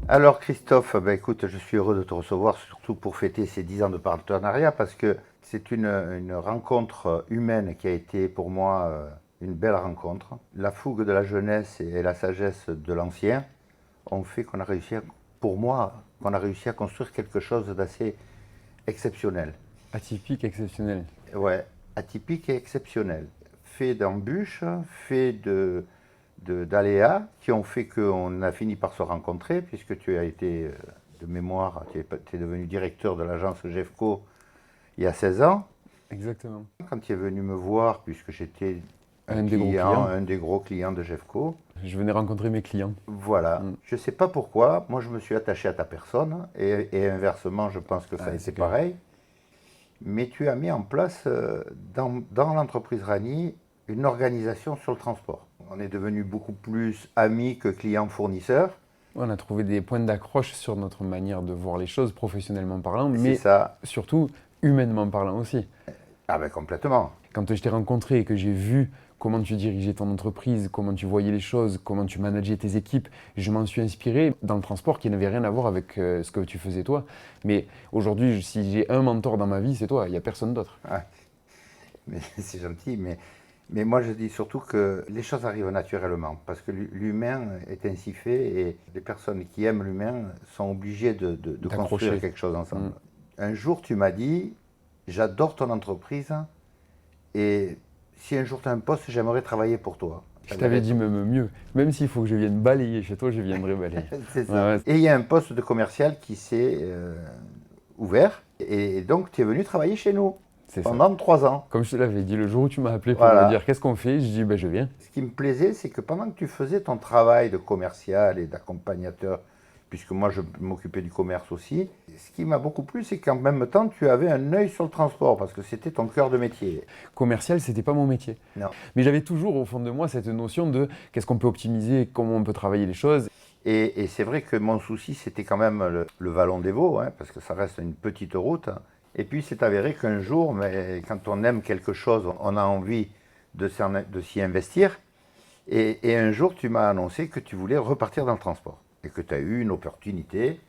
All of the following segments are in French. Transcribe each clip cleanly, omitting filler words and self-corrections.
Alors Christophe, ben écoute, je suis heureux de te recevoir, surtout pour fêter ces 10 ans de partenariat, parce que c'est une rencontre humaine qui a été pour moi une belle rencontre. La fougue de la jeunesse et la sagesse de l'ancien ont fait qu'on a réussi, pour moi, qu'on a réussi à construire quelque chose d'assez exceptionnel. Atypique, exceptionnel. Ouais, atypique et exceptionnel. Fait d'embûches, fait d'aléas qui ont fait qu'on a fini par se rencontrer, puisque tu as été, de mémoire, tu es devenu directeur de l'agence Jeffco il y a 16 ans. Exactement. Quand tu es venu me voir, puisque j'étais Un des gros clients de Jeffco. Je venais rencontrer mes clients. Voilà. Je ne sais pas pourquoi, moi je me suis attaché à ta personne, et inversement, je pense que ça a été pareil. Mais tu as mis en place, dans l'entreprise Rani, une organisation sur le transport. On est devenus beaucoup plus amis que clients-fournisseurs. On a trouvé des points d'accroche sur notre manière de voir les choses, professionnellement parlant, C'est mais ça. surtout humainement parlant aussi. Ah ben complètement. Quand je t'ai rencontré et que j'ai vu comment tu dirigeais ton entreprise, comment tu voyais les choses, comment tu manageais tes équipes, je m'en suis inspiré dans le transport qui n'avait rien à voir avec ce que tu faisais toi. Mais aujourd'hui, si j'ai un mentor dans ma vie, c'est toi, il n'y a personne d'autre. Ah, mais c'est gentil, mais moi je dis surtout que les choses arrivent naturellement, parce que l'humain est ainsi fait, et les personnes qui aiment l'humain sont obligées de construire quelque chose ensemble. Un jour tu m'as dit, j'adore ton entreprise, et si un jour tu as un poste, j'aimerais travailler pour toi. Je t'avais dit même mieux, même s'il faut que je vienne balayer chez toi, je viendrai balayer. C'est ça. Ouais. Et il y a un poste de commercial qui s'est ouvert, et donc tu es venu travailler chez nous. Pendant 3 ans. Comme je te l'avais dit, le jour où tu m'as appelé pour me dire qu'est-ce qu'on fait, je dis ben je viens. Ce qui me plaisait, c'est que pendant que tu faisais ton travail de commercial et d'accompagnateur, puisque moi je m'occupais du commerce aussi, ce qui m'a beaucoup plu, c'est qu'en même temps tu avais un œil sur le transport, parce que c'était ton cœur de métier. Commercial, c'était pas mon métier. Non. Mais j'avais toujours au fond de moi cette notion de qu'est-ce qu'on peut optimiser, comment on peut travailler les choses. Et c'est vrai que mon souci, c'était quand même le Vallon des Vaux, hein, parce que ça reste une petite route. Et puis c'est avéré qu'un jour, mais quand on aime quelque chose, on a envie de s'y investir. Et un jour, tu m'as annoncé que tu voulais repartir dans le transport. Et que tu as eu une opportunité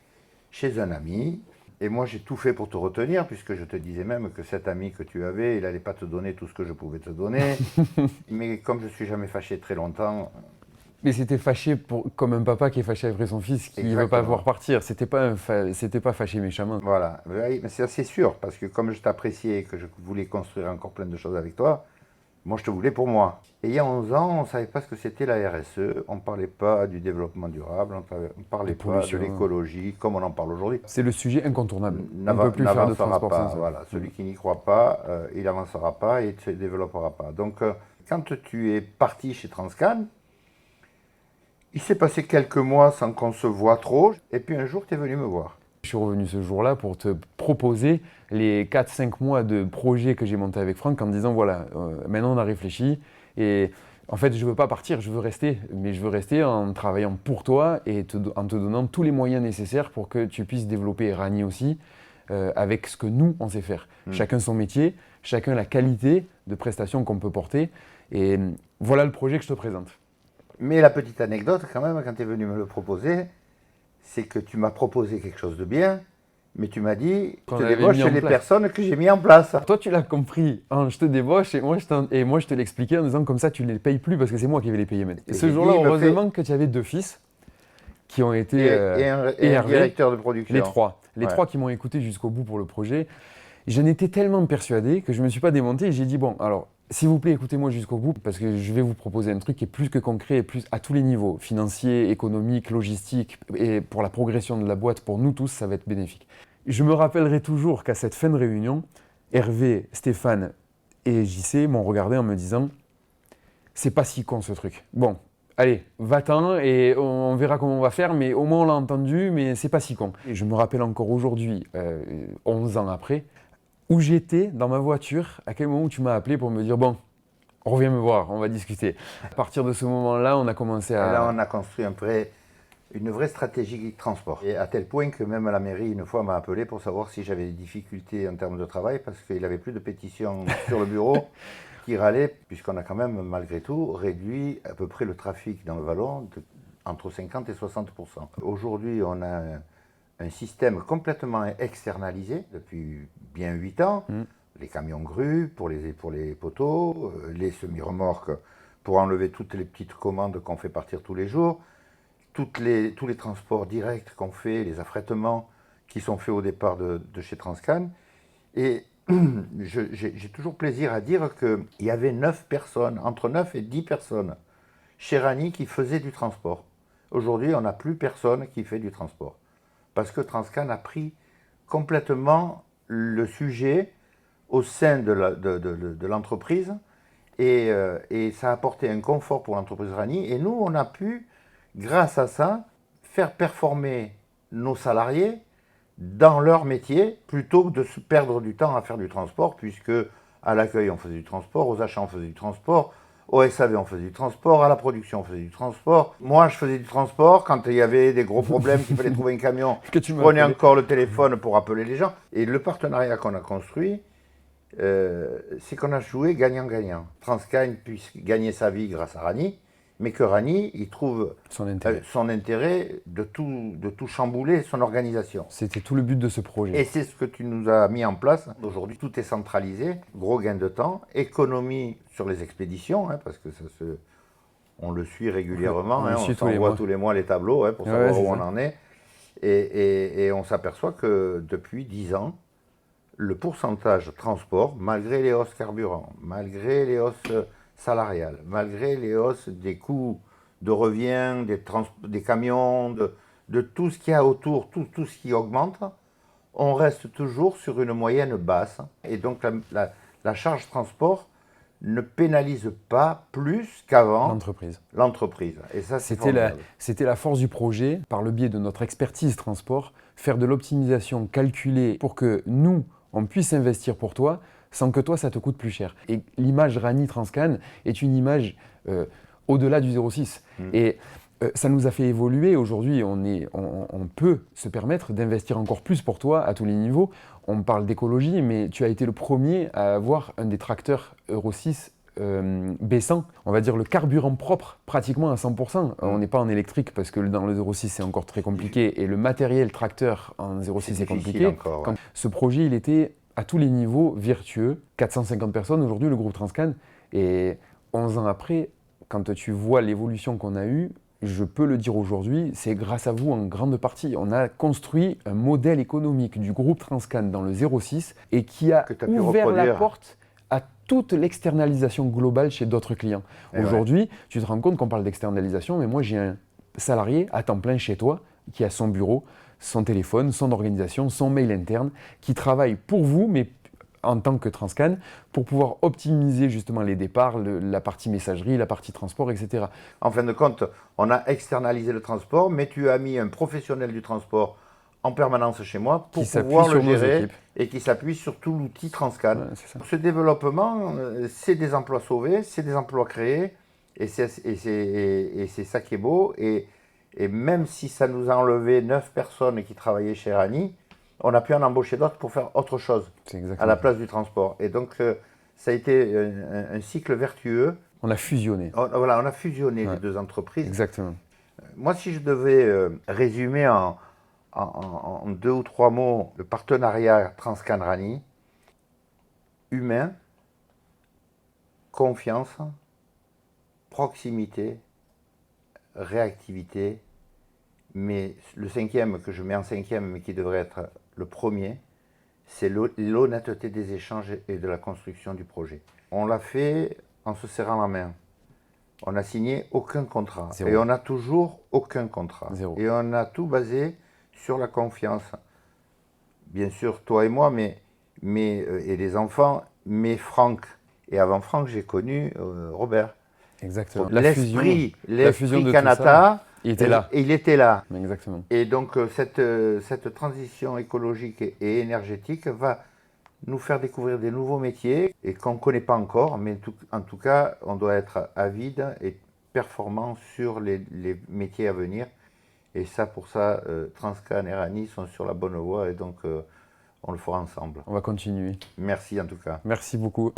chez un ami. Et moi, j'ai tout fait pour te retenir, puisque je te disais même que cet ami que tu avais, il n'allait pas te donner tout ce que je pouvais te donner. Mais comme je ne suis jamais fâché très longtemps... Mais c'était fâché comme un papa qui est fâché après son fils qui ne veut pas voir partir. C'était pas fâché méchamment. Voilà, oui, mais c'est assez sûr, parce que comme je t'appréciais et que je voulais construire encore plein de choses avec toi, moi je te voulais pour moi. Et il y a 11 ans, on ne savait pas ce que c'était la RSE, on ne parlait pas du développement durable, on ne parlait pas de l'écologie comme on en parle aujourd'hui. C'est le sujet incontournable. On ne peut plus faire de transport sans ça. Voilà. Celui qui n'y croit pas, il n'avancera pas et ne se développera pas. Donc quand tu es parti chez Transcan, il s'est passé quelques mois sans qu'on se voit trop, et puis un jour, tu es venu me voir. Je suis revenu ce jour-là pour te proposer les 4-5 mois de projet que j'ai monté avec Franck en me disant, voilà, maintenant on a réfléchi, et en fait, je ne veux pas partir, je veux rester, mais je veux rester en travaillant pour toi et en te donnant tous les moyens nécessaires pour que tu puisses développer Rani aussi, avec ce que nous, on sait faire. Chacun son métier, chacun la qualité de prestation qu'on peut porter, et voilà le projet que je te présente. Mais la petite anecdote, quand même, quand tu es venu me le proposer, c'est que tu m'as proposé quelque chose de bien, mais tu m'as dit, je te débauche chez les personnes que j'ai mis en place. Toi, tu l'as compris, hein, je te débauche, et moi, je te l'expliquais en disant, comme ça, tu ne les payes plus, parce que c'est moi qui vais les payer maintenant. Et ce jour-là, heureusement que tu avais 2 fils qui ont été... et un directeur de production. Les trois qui m'ont écouté jusqu'au bout pour le projet. Je n'étais tellement persuadé que je ne me suis pas démonté, et j'ai dit, bon, alors... S'il vous plaît, écoutez-moi jusqu'au bout, parce que je vais vous proposer un truc qui est plus que concret, et plus à tous les niveaux, financier, économique, logistique, et pour la progression de la boîte, pour nous tous, ça va être bénéfique. Je me rappellerai toujours qu'à cette fin de réunion, Hervé, Stéphane et JC m'ont regardé en me disant « c'est pas si con ce truc. Bon, allez, va-t'en et on verra comment on va faire, mais au moins on l'a entendu, mais c'est pas si con. » Et je me rappelle encore aujourd'hui, 11 ans après, où j'étais dans ma voiture, à quel moment tu m'as appelé pour me dire « bon, reviens me voir, on va discuter. À partir de ce moment-là, on a commencé Et à... là, on a construit une vraie stratégie de transport. Et à tel point que même la mairie, une fois, m'a appelé pour savoir si j'avais des difficultés en termes de travail, parce qu'il n'avait plus de pétitions sur le bureau qui râlaient, puisqu'on a quand même, malgré tout, réduit à peu près le trafic dans le Vallon entre 50 et 60%. Aujourd'hui, on a un système complètement externalisé depuis bien 8 ans. Les camions grues pour les poteaux, les semi-remorques pour enlever toutes les petites commandes qu'on fait partir tous les jours, tous les transports directs qu'on fait, les affrètements qui sont faits au départ de chez Transcan. Et j'ai toujours plaisir à dire qu'il y avait 9 personnes, entre 9 et 10 personnes chez Rani qui faisaient du transport. Aujourd'hui, on n'a plus personne qui fait du transport. Parce que Transcan a pris complètement le sujet au sein de l'entreprise et ça a apporté un confort pour l'entreprise Rani. Et nous, on a pu, grâce à ça, faire performer nos salariés dans leur métier plutôt que de se perdre du temps à faire du transport, puisque à l'accueil, on faisait du transport, aux achats, on faisait du transport, au SAV, on faisait du transport, à la production, on faisait du transport. Moi, je faisais du transport quand il y avait des gros problèmes, qu'il fallait trouver un camion. Je prenais encore le téléphone pour appeler les gens. Et le partenariat qu'on a construit, c'est qu'on a joué gagnant-gagnant. Transcan puisse gagner sa vie grâce à Rani, mais que Rani, il trouve son intérêt de tout chambouler, son organisation. C'était tout le but de ce projet. Et c'est ce que tu nous as mis en place. Aujourd'hui, tout est centralisé, gros gain de temps, économie sur les expéditions, parce que on le suit régulièrement, on s'envoie tous les mois les tableaux pour savoir où on en est. Et on s'aperçoit que depuis 10 ans, le pourcentage transport, malgré les hausses carburant, malgré les hausses salariales, malgré les hausses des coûts de revient, des camions, de tout ce qu'il y a autour, tout ce qui augmente, on reste toujours sur une moyenne basse. Et donc la charge transport ne pénalise pas plus qu'avant l'entreprise. Et ça, c'était la force du projet, par le biais de notre expertise transport, faire de l'optimisation calculée pour que nous, on puisse investir pour toi sans que toi, ça te coûte plus cher. Et l'image Rani Transcan est une image au-delà du 06. Et ça nous a fait évoluer. Aujourd'hui, on peut se permettre d'investir encore plus pour toi à tous les niveaux. On parle d'écologie, mais tu as été le premier à avoir un des tracteurs Euro 6 baissant, on va dire le carburant propre pratiquement à 100%. On n'est pas en électrique parce que dans le 06 c'est encore très compliqué et le matériel tracteur en 06 c'est compliqué. Encore, ouais. Ce projet il était à tous les niveaux vertueux. 450 personnes aujourd'hui le groupe Transcan et 11 ans après, quand tu vois l'évolution qu'on a eue, je peux le dire aujourd'hui, c'est grâce à vous en grande partie. On a construit un modèle économique du groupe Transcan dans le 06 et qui a ouvert la porte à toute l'externalisation globale chez d'autres clients. Aujourd'hui, tu te rends compte qu'on parle d'externalisation, mais moi j'ai un salarié à temps plein chez toi qui a son bureau, son téléphone, son organisation, son mail interne, qui travaille pour vous, mais en tant que Transcan, pour pouvoir optimiser justement les départs, la partie messagerie, la partie transport, etc. En fin de compte, on a externalisé le transport, mais tu as mis un professionnel du transport en permanence chez moi pour pouvoir le gérer et qui s'appuie sur tout l'outil Transcan. Ce développement, c'est des emplois sauvés, c'est des emplois créés et c'est ça qui est beau. Et même si ça nous a enlevé 9 personnes qui travaillaient chez Rani, on a pu en embaucher d'autres pour faire autre chose à la place du transport. Et donc, ça a été un cycle vertueux. On a fusionné. On a fusionné les deux entreprises. Exactement. Moi, si je devais résumer en 2 ou 3 mots le partenariat Transcan-Rani, humain, confiance, proximité, réactivité, mais le 5e que je mets en 5e, mais qui devrait être le premier, c'est l'honnêteté des échanges et de la construction du projet. On l'a fait en se serrant la main. On n'a signé aucun contrat. Zéro. Et on n'a toujours aucun contrat. Zéro. Et on a tout basé sur la confiance. Bien sûr, toi et moi, et les enfants, mais Franck. Et avant Franck, j'ai connu Robert. Exactement. L'esprit de Kanata, il était là. Il était là. Exactement. Et donc, cette transition écologique et énergétique va nous faire découvrir des nouveaux métiers et qu'on ne connaît pas encore, mais en tout cas, on doit être avide et performant sur les métiers à venir. Et ça, pour ça, Transcan et Rani sont sur la bonne voie et donc on le fera ensemble. On va continuer. Merci en tout cas. Merci beaucoup.